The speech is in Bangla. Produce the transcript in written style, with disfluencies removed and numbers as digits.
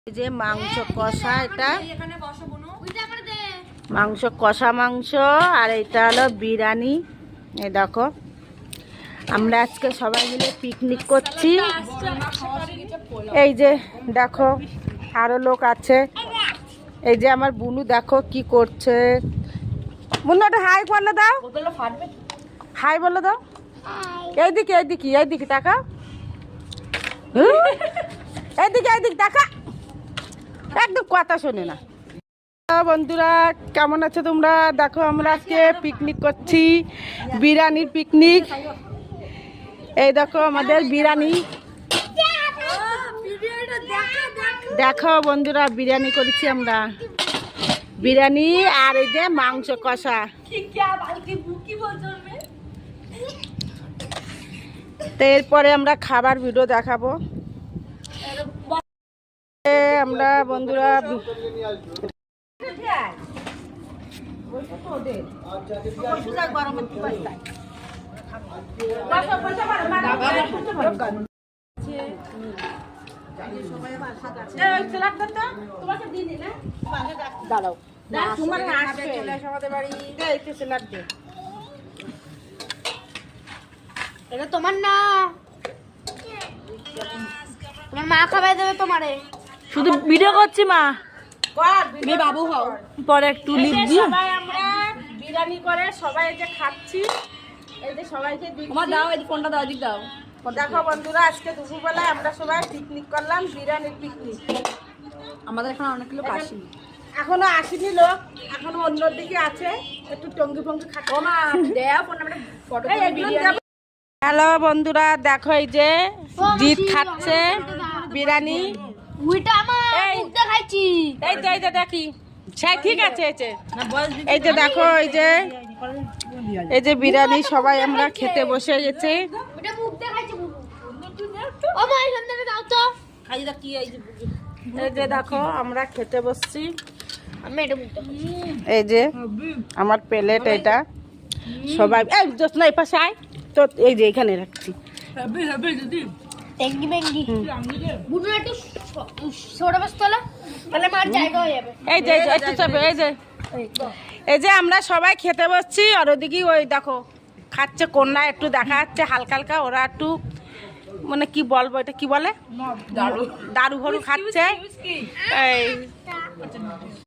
এই যে মাংস কষা, এটা মাংস কষা মাংস, আর এটা হলো বিরিয়ানি। এই দেখো আমরা আজকে সবাই মিলে পিকনিক করছি। এই যে দেখো আরো লোক আছে। এই যে আমার বুনু দেখো কি করছে। বুনু একটা হাই বলে দাও, হাই বলে দাও। এইদিকে এইদিকে এইদিকে টাকা, এইদিকে এইদিকে টাকা, একদম কথা শোনে না। বন্ধুরা কেমন আছো তোমরা? দেখো আমরা আজকে পিকনিক করছি, বিরিয়ানির পিকনিক। এই দেখো আমাদের বিরিয়ানি, দেখো বন্ধুরা বিরিয়ানি করেছি আমরা, বিরিয়ানি আর এই যে মাংস কষা। তো এরপরে আমরা খাবার ভিডিও দেখাবো। আমরা বন্ধুরা দাঁড়াও, এটা তোমার না, তোমার মা খাবার দেবে তোমারে। শুধু ভিডিও করছি মা, বাবু হও পরে একটু লিপ দিয়ে সবাই আমরা বিরিয়ানি করে সবাই যে খাচ্ছি। এই যে সবাইকে আমার দাও, এই ফোনটা দাও, দিক দাও। দেখো বন্ধুরা আজকে দুপুরবেলায় আমরা সবাই পিকনিক করলাম, বিরিয়ানির পিকনিক। আমাদের এখন অনেক লোক আসেনি, এখনো আসেনি লোক, এখনো অন্য দিকে আছে, একটু টঙ্গি ফঙ্গি খাবো না। হ্যালো বন্ধুরা দেখো এই যে জিৎ খাচ্ছে বিরিয়ানি। ওইটা আমার মুখ দেখাইছি। এই যে এই যে দেখি সেই ঠিক আছে। এই যে দেখো এই যে বিরিয়ানি সবাই আমরা খেতে বসে গেছে। ওটা মুখ দেখাইছি। ও মা এখান থেকে দাও তো। এই যে দেখো আমরা খেতে বসছি। আমি এটা মুখ দেখাইছি। এই যে আমার প্লেট, এটা সবাই এই জোৎস্না এই পাশে আয় তো, এই যে এখানে রাখছি। টেঙ্গি মেঙ্গি বুড়ো একটু ছোট বাস তোলা, তাহলে মার জায়গা হয়ে যাবে। এই যে একটু চাপে, এই যে আমরা সবাই খেতে বসছি। আর ওদিকে ওই দেখো খাচ্ছে কন্যা, একটু দেখা যাচ্ছে হালকা হালকা। ওরা একটু মানে কি বলবো, এটা কি বলে, দারু ভরু খাচ্ছে। এই